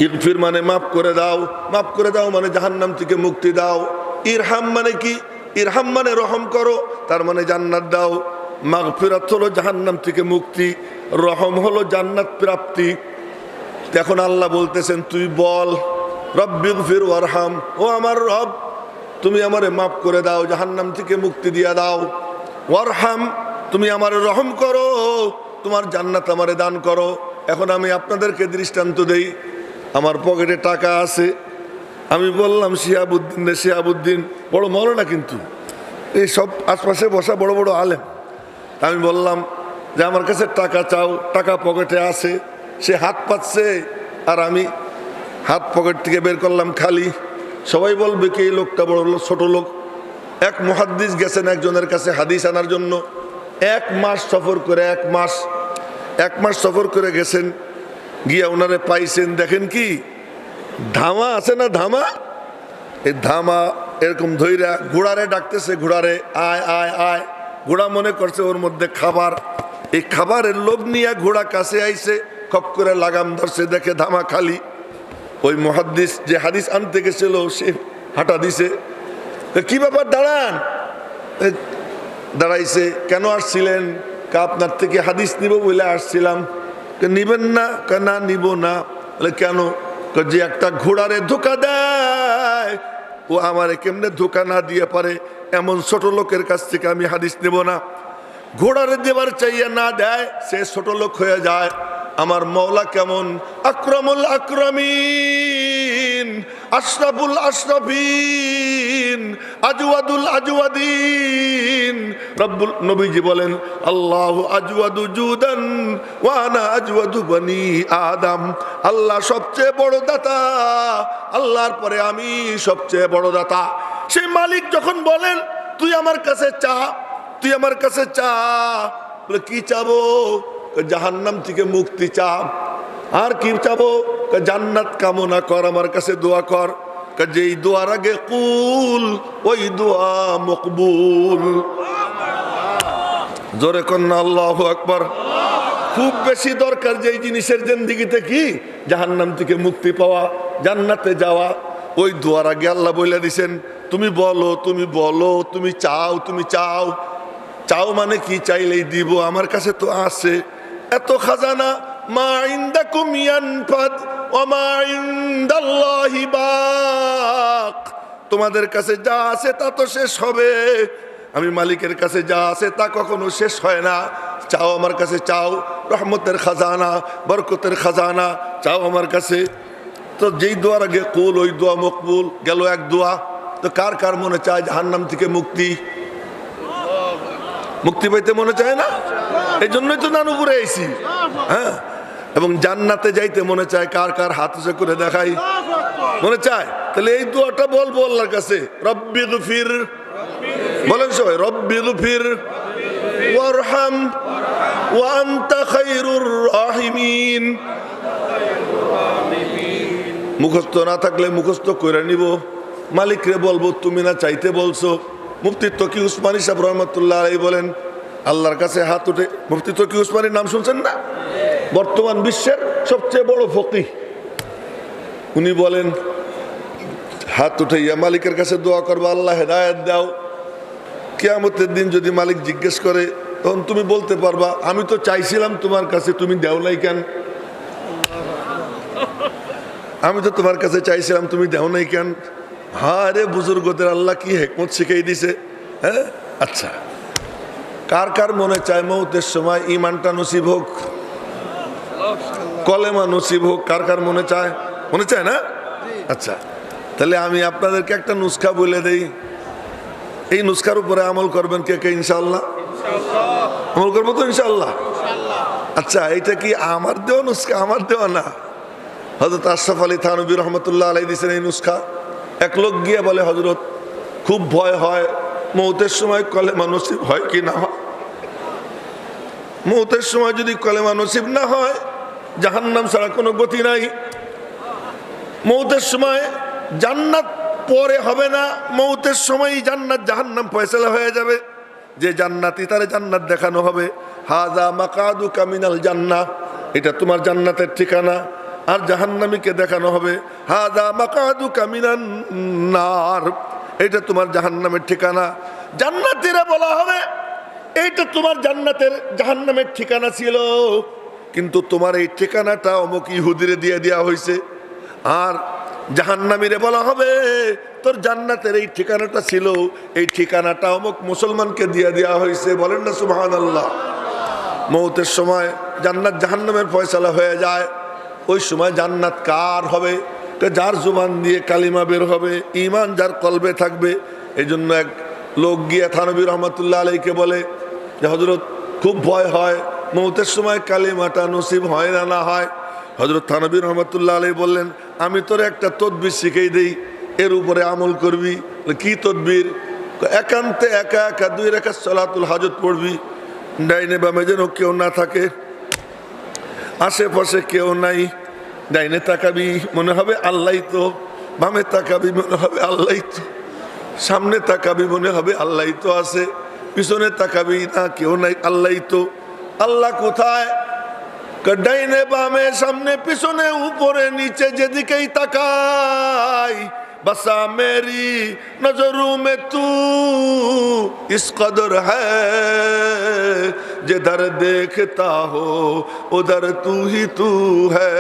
A: ইগফির মানে মাফ করে দাও, মাফ করে দাও মানে জাহান্নাম থেকে মুক্তি দাও। ইরহাম মানে কি? ইরহাম মানে রহম করো, তার মানে জান্নাত দাও। মাগফিরাত হলো জাহান্নাম থেকে মুক্তি, রহম হলো জান্নাত প্রাপ্তি। এখন আল্লাহ বলতেছেন তুই বল রব্বিগফির ওয়ারহাম, ও আমার রব তুমি আমারে মাফ করে দাও, জাহান্নাম থেকে মুক্তি দিয়া দাও। ওয়ারহাম, তুমি আমারে রহম করো, তোমার জান্নাত আমারে দান করো। এখন আমি আপনাদেরকে দৃষ্টান্ত দেই। আমার পকেটে টাকা আছে, আমি বললাম শিহাবুদ্দিন রে, শিহাবুদ্দিন বড় মৌলানা, কিন্তু এই সব আশপাশে বসা বড় বড় আলেম। আমি বললাম যে আমার কাছে টাকা চাও, টাকা পকেটে আছে। সে হাত পাচ্ছে আর আমি হাত পকেট থেকে বের করলাম খালি। সবাই বলবে কি এই লোকটা বড় লোক, ছোট লোক। এক মুহাদ্দিস গেছেন একজনের কাছে হাদিস আনার জন্য, 1 মাস সফর করে, 1 মাস সফর করে গেছেন। গিয়া ওনারে পাইছেন, দেখেন কি ধামা আছে না, ধামা, এই ধামা এরকম ধইরা ঘোড়ারে ডাকতেছে, ঘোড়ারে আয় আয় আয়। ঘোড়া মনে করছে ওর মধ্যে খাবার, এই খাবারের লোভ নিয়ে ঘোড়া কাছে আইছে, খপ করে লাগাম ধরছে, দেখে ধামা খালি। ওই মুহাদ্দিস যে হাদিস আনতে গেছিল সে হাঁটা দিছে। কি ব্যাপার, দাঁড়ান। দাঁড়াইছে, কেন আসছিলেন? আপনার থেকে হাদিস নিব বলে আসছিলাম। নিবেন না? না নিব না। বলে কেন? যে একটা ঘোড়ারে ধোকা দেয় ও আমারে কেমনে ধোকা না দিয়ে পারে, এমন ছোট লোকের কাছ থেকে আমি হাদিস নেব না। ঘোড়ারে দেবার চাইয়া না দেয়, সে ছোট লোক হয়ে যায়। আমার মওলা কেমন আকরামুল আকরামিন, আশরাফুল আশরাফিন, আজওয়াদুল আজওয়াদিন। রব্বুল নবীজি বলেন আল্লাহু আজওয়াদু জুদান ওয়া আনা আজওয়াদু বনি আদম। আল্লাহ সবচেয়ে বড় দাতা, আল্লাহর পরে আমি সবচেয়ে বড় দাতা। সেই মালিক যখন বলেন তুই আমার কাছে চা, তুই আমার কাছে চা, বলে কি চাবো? জাহান্নাম থেকে মুক্তি চা। আর কি চাবো? জান্নাত কামনা কর, আমার কাছে দোয়া কর। যেই দোয়ার আগে কুল, ওই দোয়া মকবুল। জোরে কন্যা আল্লাহু আকবার। খুব বেশি দরকার যেই জিনিসের জিন্দেগিতে কি জাহান্নাম থেকে মুক্তি পাওয়া, জান্নাতে যাওয়া, ওই দোয়ার আগে আল্লাহ বলে দিছেন তুমি বলো, তুমি বলো, তুমি চাও, তুমি চাও। চাও মানে কি? চাইলেই দিব, আমার কাছে তো আছে এত খাজানা। মা ইনদাকুম ইয়ানফাদ ওয়া মা ইনদাল্লাহি বাক। তোমাদের কাছে যা আছে তা তো শেষ হবে, আমি মালিকের কাছে যা আছে তা কখনো শেষ হয় না। চাও আমার কাছে, চাও রহমতের খাজানা, বরকতের খাজানা, চাও আমার কাছে। তো যেই দোয়ার আগে কুল, ওই দোয়া মকবুল। গেল এক দোয়া। তো কার কার মনে চায় জাহান্নাম থেকে মুক্তি? মুক্তি পাইতে মনে চায় না? এই জন্যই তো নানুপুরে আইছি। হ্যাঁ, এবং জান্নাতে যাইতে মনে চায়। কার কার হাত উঁচু করে দেখাই মনে চায়? তাহলে এই দোয়াটা বলবো আল্লাহর কাছে, রব্বি গফির। বলেন সবাই, রব্বি গফির ওয়ারহাম ওয়া আনতা খায়রুর রাহিমিন। মুখস্থ না থাকলে মুখস্থ করে নিব। মালিকরে বলবো তুমি না চাইতে বলছো। মুফতি তকি উসমানী সাহেব রহমতুল্লাহ আলাইহি বলেন আল্লাহর কাছে হাত উঠে। মুফতি তকি উসমানীর নাম শুনছেন না? বর্তমান বিশ্বের সবচেয়ে বড় ফকিহ। উনি বলেন হাত উঠাইয়া মালিকের কাছে দোয়া করবা, আল্লাহ হেদায়েত দাও। কিয়ামতের দিন যদি মালিক জিজ্ঞেস করে তখন তুমি বলতে পারবা আমি তো চাইছিলাম তোমার কাছে, তুমি দেও নাই কেন? আমি তো তোমার কাছে চাইছিলাম, তুমি দেও নাই কেন? হ্যাঁ রে, বুজুর্গদের আল্লাহ কি হিকমত শিখিয়ে দিছে। হ্যাঁ, আচ্ছা, কার কার মনে চায় মৌতের সময় ইমানটা নসিব হোক, কলেমা নসিব হোক? কার কার মনে চায়? মনে চায় না? আচ্ছা, তাহলে আমি আপনাদেরকে একটা নুসখা বলে দেই। এই নুসখার উপরে আমল করবেন কে কে? ইনশাআল্লাহ আমল করবো তো ইনশাআল্লাহ। আচ্ছা, এটা কি আমার দেওয়া নুসখা? আমার দেওয়া না, হযরত আশরাফ আলী থানভী রহমতুল্লাহ আলাইহি দিয়েছেন এই নুসখা। এক লোক গিয়ে বলে হযরত খুব ভয় হয়, মৌতের সময় কলেমা নসিব হয় কি না হয়? মৌতের সময় যদি কলেমা নসিব না হয় জাহান্নাম ছাড়া কোনো গতি নাই। মৌতের সময় জান্নাত পরে হবে না, মৌতের সময় জান্নাত জাহান্নাম ফয়সালা হয়ে যাবে। যে জান্নাতি তারে জান্নাত দেখানো হবে, হাযা মাকাদুকা মিনাল জান্নাহ, এটা তোমার জান্নাতের ঠিকানা। আর জাহান্নামীকে দেখানো হবে হাযা মাকাদুকা মিনান নার, এটা তোমার জাহান্নামের ঠিকানা। জান্নাতীরা বলা হবে এইটা তোমার জান্নাতের জাহান্নামের ঠিকানা ছিল, কিন্তু তোমার এই ঠিকানাটা অমুক ইহুদিরে দিয়ে দেওয়া হয়েছে। আর জাহান্নামীরে বলা হবে তোর জান্নাতের এই ঠিকানাটা ছিল, এই ঠিকানাটা অমুক মুসলমানকে দিয়ে দেওয়া হয়েছে। বলেন না সুবহানাল্লাহ। মৌতের সময় জান্নাত জাহান্নামের ফয়সালা হয়ে যায়। ওই সময় জান্নাত কার হবে? যার জুবান দিয়ে কালিমা বের হবে, ঈমান যার কলবে থাকবে। এই জন্য এক লোক গিয়ে থানভী রহমতুল্লাহ আলাইহিকে বলে যে হযরত খুব ভয় হয়, মৌতের সময় কালিমাটা নসিব হয় না না হয়। হযরত থানভী রহমতুল্লাহ আলাইহি বললেন আমি তোর একটা তদবির শিখিয়ে দেই, এর উপরে আমল করবি। কি তদবির? একান্তে একা একা 2 রাকাত সালাতুল হাজত পড়বি, ডাইনে বামে যেন কেউ না থাকে, আশেপাশে কেউ নাই। ডাইনে তাকাবি মনে হবে আল্লাহই তো, বামে তাকাবি মনে হবে আল্লাহই তো, সামনে তাকাবি মনে হবে আল্লাহই তো আছে, পিছনে তাকাবি না কেউ নাই, আল্লাহই তো। আল্লাহ কোথায়? ডাইনে বামে সামনে পিছনে উপরে নিচে যেদিকেই তাকাই, बसा मेरी नजरों में तू इस कदर है, जिधर देखता हो उधर तू ही तू है।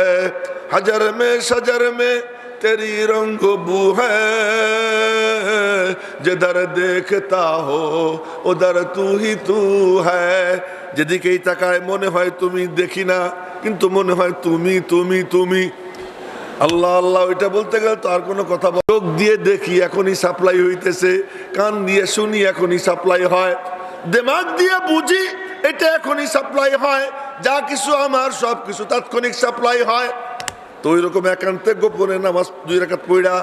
A: हजर में शजर में तेरी रंग बू है जिधर देखता हो उधर तू ही तू है যেদিকেই তাকায় মনে হয় তুমি দেখি না কিন্তু মনে হয় তুমি তুমি তুমি আল্লাহ আল্লাহ ওইটা বলতে গেলে তো আর কোনো কথা চোখ দিয়ে দেখি এখনই সাপ্লাই হইতেছে কান দিয়ে শুনি এখনই সাপ্লাই হয় দিমাগ দিয়ে বুঝি এটা এখনই সাপ্লাই হয় যা কিছু আমার সব কিছু তাৎক্ষণিক সাপ্লাই হয় তো ওই রকম একান্তে গোপনে নামাজ 2 রাকাত পড়া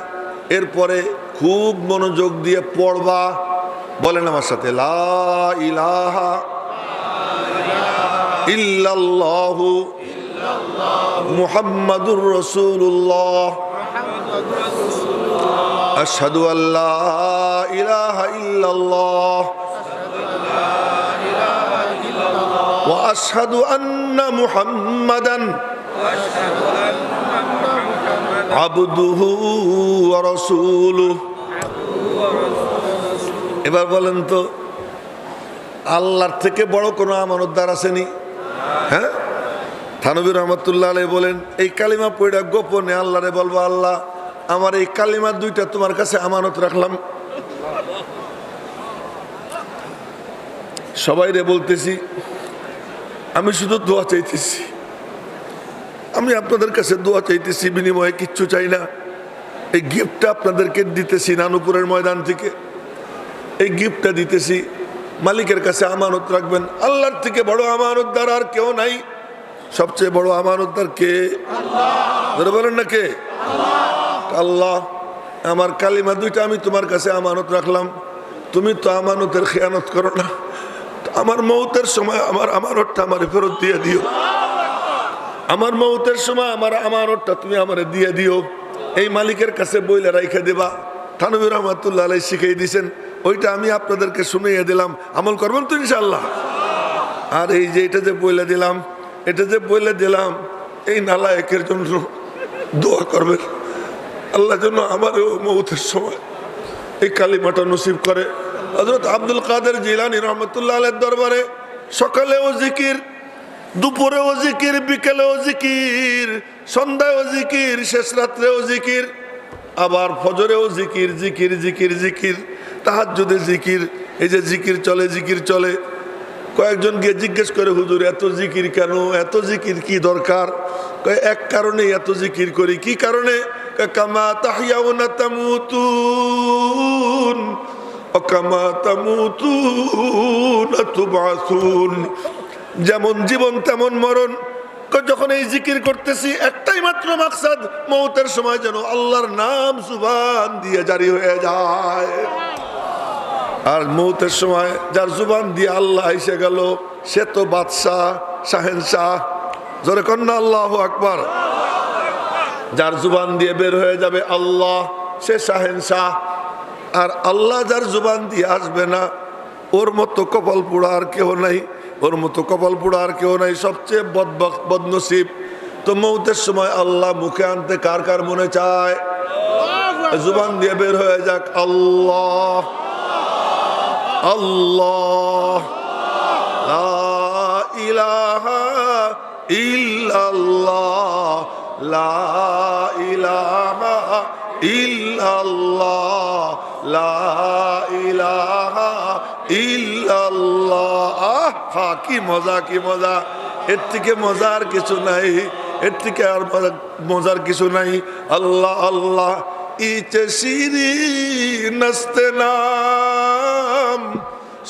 A: এরপরে খুব মনোযোগ দিয়ে পড়বা বলেন আমার সাথে লা ইলাহা ইল্লাল্লাহু মুহাম্মাদুর রাসূলুল্লাহ আশহাদু আল্লা ইলাহা ইল্লাল্লাহ ওয়া আশহাদু আন্না মুহাম্মাদান আবদুহু ওয়া রাসূলুহু এবার বলেন তো আল্লাহর থেকে বড় কোনো আমানতদার আছেনি হ্যাঁ থানভী রহমাতুল্লাহ আলাইহি বলেন এই কালিমা পড়া গোপনে আল্লাহরে বলবো আল্লাহ আমার এই কালিমা দুইটা তোমার কাছে আমানত রাখলাম সবাইরে বলতেছি আমি শুধু দোয়া চাইতেছি আমি আপনাদের কাছে দোয়া চাইতেছি বিনিময়ে কিচ্ছু চাই না এই গিফটটা আপনাদেরকে দিতেছি নানুপুরের ময়দান থেকে এই গিফটটা দিতেছি মালিকের কাছে আমানত রাখবেন আল্লাহর থেকে বড় আমানতদার আর কেউ নাই সবচেয়ে বড় আমানতদার কে আল্লাহ বলেন না কে আল্লাহ আমার কালিমা দুইটা আমি তোমার কাছে আমানত রাখলাম তুমি তো আমানতের খেয়ানত করো না আমার মৌতের সময় আমার আমানতটা আমারে ফেরত দিয়ে দিও আমার মৌতের সময় আমার আমানতটা তুমি আমারে দিয়ে দিও এই মালিকের কাছে বইলে রাইখা দেবা থানভী রহমাতুল্লাহ আলাইহি শিখিয়ে দিয়েছেন ওইটা আমি আপনাদেরকে শুনিয়ে দিলাম আমল করবেন তো ইনশাআল্লাহ আর এই যে এটা যে বইলে দিলাম এই নালায়েকের জন্য দোয়া করবেন আল্লাহ যেন আমারও মৌতের সময় এই কালিমাটা নসিব করে হযরত আব্দুল কাদের জিলানী রহমাতুল্লাহ আলাইহির দরবারে সকালেও জিকির দুপুরেও জিকির বিকেলেও জিকির সন্ধ্যায়ও জিকির শেষ রাত্রেও জিকির আবার ফজরেও জিকির জিকির জিকির জিকির তাহাজ্জুদে জিকির এই যে জিকির চলে কয়েকজন গিয়ে জিজ্ঞেস করে হুজুর এত জিকির কেন এত জিকির কি দরকার এক কারণে এত জিকির করি কি কারণে কামা তাহইয়াউনা তামুতুন ওয়া কামা তামুতুনা তুবআসুন যেমন জীবন তেমন মরণ যখন এই জিকির করতেছি একটাই মাত্র মাকসাদ মৌতের সময় যেন আল্লাহর নাম জুবান দিয়ে জারি হয়ে যায় আর মৌতের সময় যার জুবান দিয়ে আল্লাহ এসে গেল সে তো বাদশাহ শাহেনশাহ জোরে কন্যা আল্লাহু আকবার যার জুবান দিয়ে বের হয়ে যাবে আল্লাহ সে শাহেনশাহ আর আল্লাহ যার জুবান দিয়ে আসবে না ওর মতো কপাল পোড়া আর কেউ নাই ওর মতো কপাল পোড়া আর কেউ নাই সবচেয়ে বদনসিব তো মৌতের সময় আল্লাহ মুখে আনতে কার কার মনে চায় জুবান দিয়ে বের হয়ে যাক আল্লাহ আল্লাহ লা ইলাহা ইল্লাল্লাহ লা ইলাহা ইল্লাল্লাহ লা ইলাহা ইল্লাল্লাহ আহা কি মজা এর থেকে মজার কিছু নাই এর থেকে আর মজার কিছু নাই আল্লাহ আল্লাহ ইচে শিরি নস্তে নাম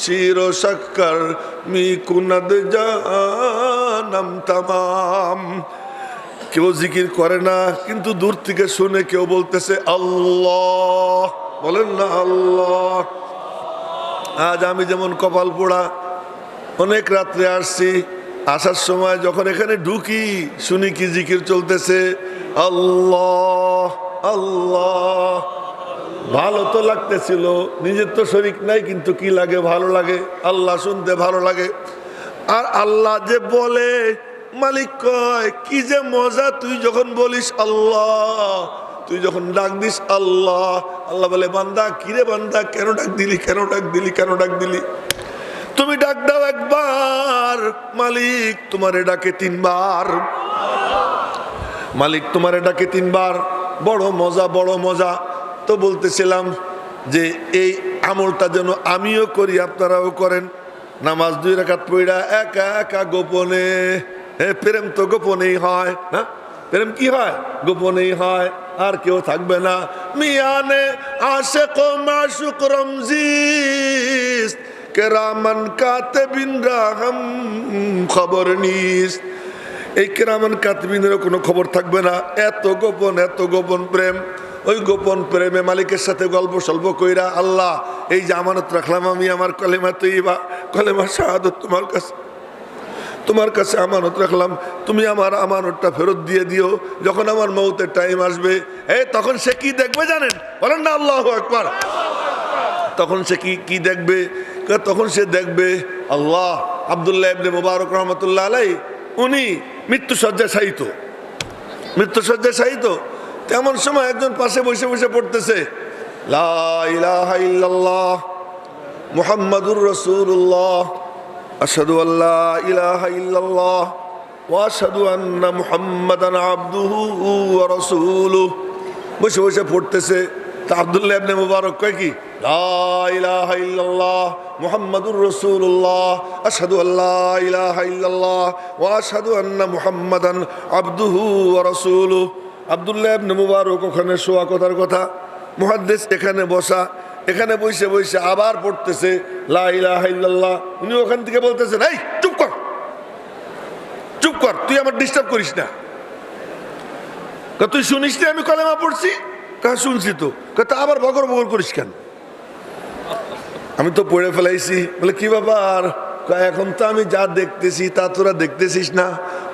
A: শিরো শক্কর মি কুনদ জানম তমাম কেউ জিকির করে না কিন্তু দূর থেকে শুনে কেউ বলতেছে আল্লাহ বলেন না আল্লাহ আজ আমি যেমন কপাল পোড়া অনেক রাত্রে আসছি আসার সময় যখন এখানে ঢুকি শুনি কি জিকির চলতেছে আল্লাহ আল্লাহ ভালো তো লাগতেছিল নিজের তো শরীক নাই কিন্তু কি লাগে ভালো লাগে আল্লাহ শুনতে ভালো লাগে আর আল্লাহ যে বলে মালিক কয় কি যে মজা তুই যখন বলিস আল্লাহ তুই যখন ডাক দিস আল্লাহ আল্লাহ বলে বান্দা কিরে বান্দা কেন ডাক দিলি কেন ডাক দিলি কেন ডাক দিলি তুমি ডাক দাও একবার মালিক তোমারে ডাকে 3 বার মালিক তোমার ডাকে 3 বার, বড় মজা বড় মজা। তো বলতেছিলাম যে এই আমলটা যেন আমিও করি, আপনারাও করেন। নামাজ 2 রাকাত পড়া একা একা গোপনে, প্রেম তো গোপনেই হয় না, প্রেম কি হয়? গোপনেই হয়, আর কেউ থাকবে না। মিয়ানে আশিক ও মাশুক রমজিস কেরামান কাতিবিন রাহম খবর নিস। এই কেরামান কাতিবিনের কোনো খবর থাকবে না। এত গোপন প্রেম। ওই গোপন প্রেমে মালিকের সাথে গল্প সল্প কইরা, আল্লাহ এই যে আমানত রাখলাম আমি, আমার কলেমা তৈবা, কলেমা শাহাদত তোমার কাছে আমানত রাখলাম, তুমি আমার আমানতটা ফেরত দিয়ে দিও যখন আমার মৌতের টাইম আসবে। তখন সে কি দেখবে জানেন? বলেন না আল্লাহু আকবার। তখন সে কি দেখবে? তখন সে দেখবে আল্লাহ আব্দুল্লাহ ইবনে মুবারক রহমতুল্লাহ আলাই, উনি মৃত্যুশয্যায় শায়িত। তেমন সময় একজন পাশে বসে বসে পড়তেছে লা ইলাহা ইল্লাল্লাহ মুহাম্মাদুর রাসূলুল্লাহ আশহাদু আল্লা ইলাহা ইল্লাল্লাহ ওয়া আশহাদু আন্না মুহাম্মাদান আবদুহু ওয়া রাসূলুহু। বসে বসে পড়তেছে। তা আব্দুল্লাহ ইবনে মুবারক কয় কি? লা ইলাহা ইল্লাল্লাহ মুহাম্মাদুর রাসূলুল্লাহ আশহাদু আল্লা ইলাহা ইল্লাল্লাহ ওয়া আশহাদু আন্না মুহাম্মাদান আবদুহু ওয়া রাসূলুহু। আব্দুল্লাহ ইবনে মুবারক ওখানে শোয়া কথার কথা, মুহাদ্দিস এখানে বসা, এখানে বসে বসে আবার পড়তেছে লা ইলাহা ইল্লাল্লাহ। উনি ওখান থেকে বলতেছেন, এই চুপ কর, তুই আমার ডিস্টার্ব করিস না। তুই শুনিস না আমি কলেমা পড়ছি? শুনছি তো। তা আবার বগর করিস কেন? আমি তো পড়ে ফেলাইছি। বলে কি ব্যাপার? এখন তো আমি যা দেখতেছি তা তোরা দেখতেছিস না।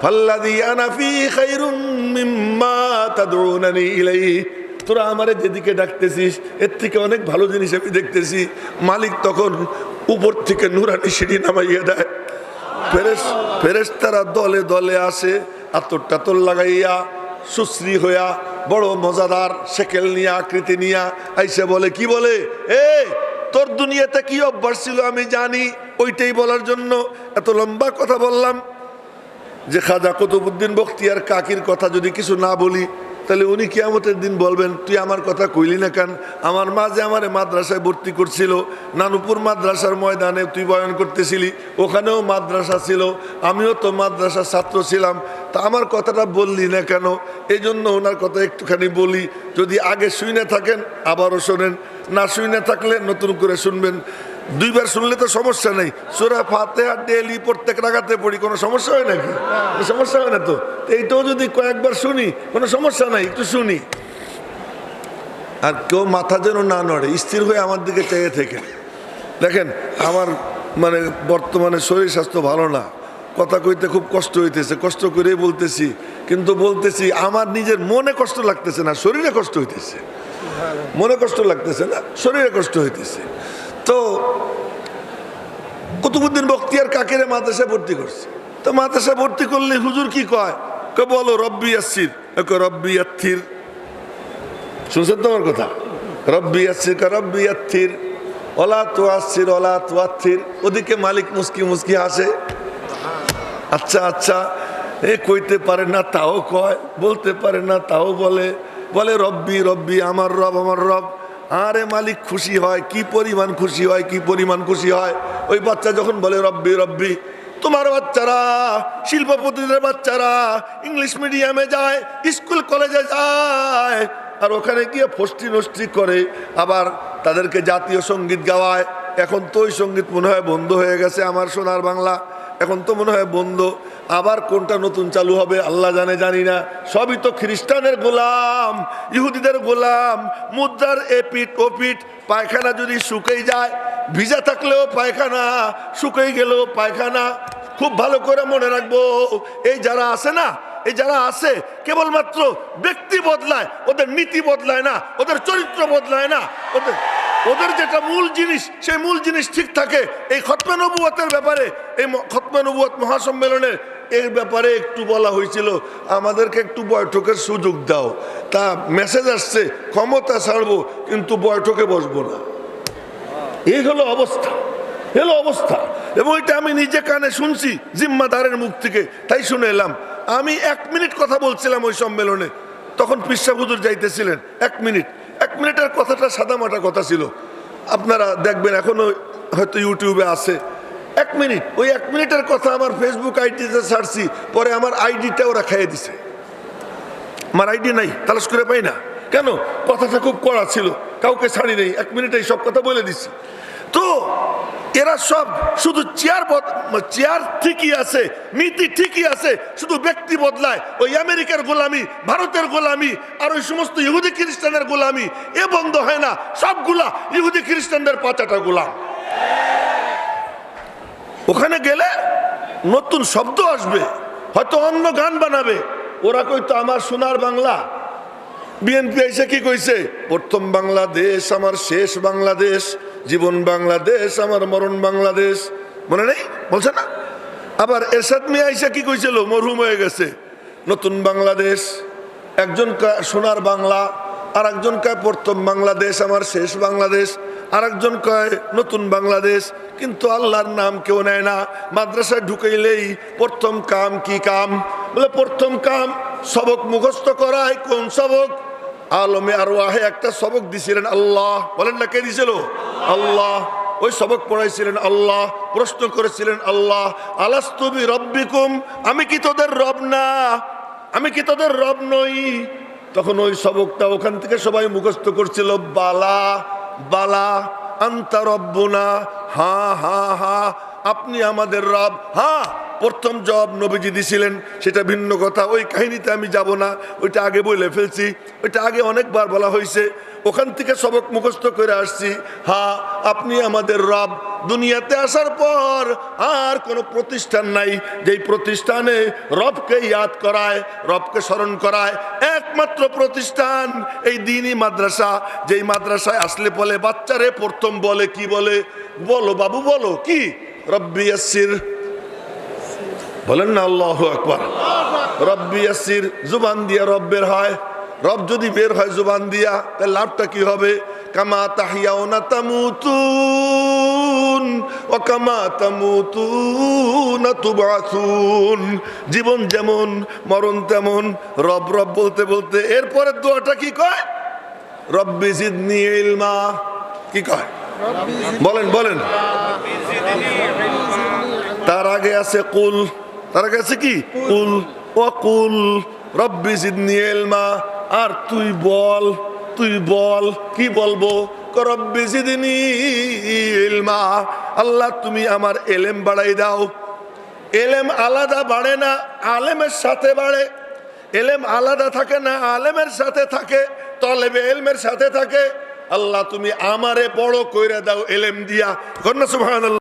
A: ফাল্লাযী আনা ফী খায়রুম মিম্মা তাদউনানি ইলাইহি, তোরা আমারে যেদিকে ডাকতেছিস এর থেকে অনেক ভালো জিনিস আমি দেখতেছি। মালিক তখন উপর থেকে নুরানি সিঁড়ি নামাইয়া দেয়। ফেরেশতারা দলে দলে আসে, আতর টাতর লাগাইয়া সুশ্রী হইয়া বড় মজাদার শেকেল নিয়া আকৃতি নিয়া আইসে বলে, কি বলে? তোর দুনিয়াতে কি অভ্যাস ছিল আমি জানি, ওইটাই বলার জন্য এত লম্বা কথা বললাম। যে খাজা কুতুবউদ্দিন বখতিয়ার কাকির কথা যদি কিছু না বলি, তাহলে উনি কিয়ামতের দিন বলবেন, তুই আমার কথা কইলি না কেন? আমার মা যে আমারে মাদ্রাসায় ভর্তি করছিল, নানুপুর মাদ্রাসার ময়দানে তুই বয়ান করতেছিলি, ওখানেও মাদ্রাসা ছিল, আমিও তো মাদ্রাসার ছাত্র ছিলাম, তা আমার কথাটা বললি না কেন? এই জন্য ওনার কথা একটুখানি বলি। যদি আগে শুনে থাকেন আবারও শোনেন, না শুনে থাকলে নতুন করে শুনবেন। 2 বার শুনলে তো সমস্যা নেই। সূরা ফাতিহা ডেইলি প্রত্যেক রাকাতে পড়ি, কোনো সমস্যা হয় নাকি? সমস্যা হয় না তো। এইটাও যদি কয়েকবার শুনি কোনো সমস্যা নাই, একটু শুনি। আর কেউ মাথা যেন না নড়ে, স্থির হয়ে আমার দিকে চেয়ে থেকে। দেখেন আমার বর্তমানে শরীর স্বাস্থ্য ভালো না, কথা কইতে খুব কষ্ট হইতেছে, কষ্ট করেই বলতেছি, কিন্তু বলতেছি আমার নিজের মনে কষ্ট লাগতেছে না, শরীরে কষ্ট হইতেছে। মনে কষ্ট লাগতেছে না, শরীরে কষ্ট হইতেছে। তো কুতুবউদ্দিন বখতিয়ার কাকিরে মাদ্রাসায় ভর্তি করছে। তো মাদ্রাসায় ভর্তি করলে হুজুর কি কয়? বলো রব্বি ইয়াসসির। রব্বি ইয়াত্থির। শুনছেন তোমার কথা? রব্বি ইয়াসসির রব্বি ইয়াত্থির, ওলা তুয়াসসির ওলা তুয়াত্থির। ওদিকে মালিক মুস্কি হাসে। আচ্ছা কইতে পারে না তাও কয়, বলতে পারে না তাও বলে রব্বি আমার রব। আরে মালিক খুশি হয়, কি পরিমাণ খুশি হয়। ওই বাচ্চা যখন বলে রব্বি, তোমার বাচ্চারা, শিল্পপতিদের বাচ্চারা ইংলিশ মিডিয়ামে যায়, স্কুল কলেজে যায়, আর ওখানে গিয়ে ফষ্টি নষ্টি করে, আবার তাদেরকে জাতীয় সঙ্গীত গাওয়ায়। এখন তো ওই সঙ্গীত মনে হয় বন্ধ হয়ে গেছে, আমার সোনার বাংলা এখন তো মনে হয় বন্ধ। আবার কোনটা নতুন চালু হবে আল্লাহ জানি না। সবই তো খ্রিস্টানের গোলাম, ইহুদিদের গোলাম। মুদ্রার এপিট ওপিট। পায়খানা যদি শুকিয়ে যায়, ভিজা থাকলেও পায়খানা, শুকিয়ে গেলেও পায়খানা। খুব ভালো করে মনে রাখবো, এই যারা আছে কেবলমাত্র ব্যক্তি বদলায়, ওদের নীতি বদলায় না, ওদের চরিত্র বদলায় না, ওদের যেটা মূল জিনিস সেই মূল জিনিস ঠিক থাকে। এই খতমে নবুয়তের ব্যাপারে, এই খতমে নবুয়ত মহাসম্মেলনের এর ব্যাপারে একটু বলা হয়েছিল, আমাদেরকে একটু বৈঠকের সুযোগ দাও। তা মেসেজ আসছে, ক্ষমতা ছাড়বো কিন্তু বৈঠকে বসবো না। এই হলো অবস্থা। এবং এটা আমি নিজে কানে শুনছি জিম্মাদারের মুখ থেকে, তাই শুনে এলাম। আমি 1 মিনিট কথা বলছিলাম ওই সম্মেলনে, তখন পিসা হুজুর যাইতেছিলেন। 1 মিনিটের কথাটা সাদামাটা কথা ছিল, আপনারা দেখবেন এখনো হয়তো ইউটিউবে আছে। 1 মিনিট, ওই 1 মিনিটের কথা আমার ফেসবুক আইডিতে ছাড়ছি, পরে আমার আইডিটা ওরা খাইয়ে দিছে। আমার আইডি নাই, তালাশ করে পাই না। কেন? কথাটা খুব কড়া ছিল, কাউকে ছাড়ি নেই, 1 মিনিটেই সব কথা বলে দিচ্ছি। তো এরা সব শুধু চেয়ার ঠিকই আছে, নীতি ঠিকই আছে, শুধু ব্যক্তি বদলায়। ওই আমেরিকার গোলামি, ভারতের গোলামি, আর ওই সমস্ত ইহুদি খ্রিস্টানের গোলামি, এ বন্ধ হয় না। সবগুলা ইহুদি খ্রিস্টানদের পাচাটা গোলাম। ওখানে গেলে নতুন শব্দ আসবে, হয়তো অন্য গান বানাবে। ওরা কইতো আমার সোনার বাংলা। বিএনপি এসে কি কইছে? প্রথম বাংলাদেশ আমার শেষ বাংলাদেশ, জীবন বাংলাদেশ আমার মরণ বাংলাদেশ। মনে নেই? বলছে না? আবার এরশাদ মিয়া এসে কি কইছিল? মরহুম হয়ে গেছে। নতুন বাংলাদেশ, একজন সোনার বাংলা, আর একজন কয় প্রথম বাংলাদেশ আমার শেষ বাংলাদেশ, আর একজন কয় নতুন বাংলাদেশ। কিন্তু আল্লাহর নাম কেউ নেয় না। মাদ্রাসায় ঢুকাইলেই প্রথম কাম কি কাম? বলে প্রথম কাম সবক মুখস্থ করায়। কোন সবক? আলমে আরওয়াহে একটা সবক দিছিলেন আল্লাহ। বলেন না, কে দিছিল? আল্লাহ। ওই সবক পড়াইছিলেন আল্লাহ, প্রশ্ন করেছিলেন আল্লাহ, আলাস্তু বিরব্বিকুম, আমি কি তোদের রব না? আমি কি তোদের রব নই? তখন ওই সবকটা ওখান থেকে সবাই মুখস্থ করছিল। বালা বালা আনতা রব্বুনা, হা হা হা, আপনি আমাদের রব। হ্যাঁ, প্রথম জবাব নবীজি দিছিলেন, সেটা ভিন্ন কথা। ওই কাহিনীতে আমি যাব না, ওইটা আগে বলে ফেলছি, ওইটা আগে অনেকবার বলা হয়েছে। ওখান থেকে সবক মুখস্থ করে আসছি। হ্যাঁ, আপনি আমাদের রব। দুনিয়াতে আসার পর আর কোনো প্রতিষ্ঠান নাই যেই প্রতিষ্ঠানে রবকে ইয়াদ করায়, রবকে স্মরণ করায়। একমাত্র প্রতিষ্ঠান এই দ্বীনি মাদ্রাসা, যেই মাদ্রাসায় আসলে বলে বাচ্চারে প্রথম বলে কি বলে? বলো বাবু, বলো কি? রব্বি ইয়াসসির। বলেন না আল্লাহু আকবার। রব্বি ইয়াসসির, জুবান দিয়া রব বের হয়। রব যদি বের হয় জুবান দিয়া, তাহলে লাভটা কি হবে? কামা তাহিয়াউনা তামুতুন ওয়া কামা তামুতুনা তুবআসুন। জীবন যেমন মরণ তেমন। রব রব বলতে বলতে এরপরের দোয়াটা কি কয়? রব্বি জিদনি ইলমা। কি কয়? বলেন বলেন। তার আগে আছে কুল, তার আগে আছে কি? কুল ও কুল রব্বি জিদনি ইলমা। আর তুই বল, তুই বল। কি বলবো? রব্বি জিদনি ইলমা, আল্লাহ তুমি আমার এলেম বাড়াই দাও। এলেম আলাদা বাড়ে না, আলেমের সাথে বাড়ে। এলেম আলাদা থাকে না, আলেমের সাথে থাকে, তলেবে এলমের সাথে থাকে। আল্লাহ তুমি আমারে বড় কইরা দাও এলেম দিয়া। সুবহানাল্লাহ।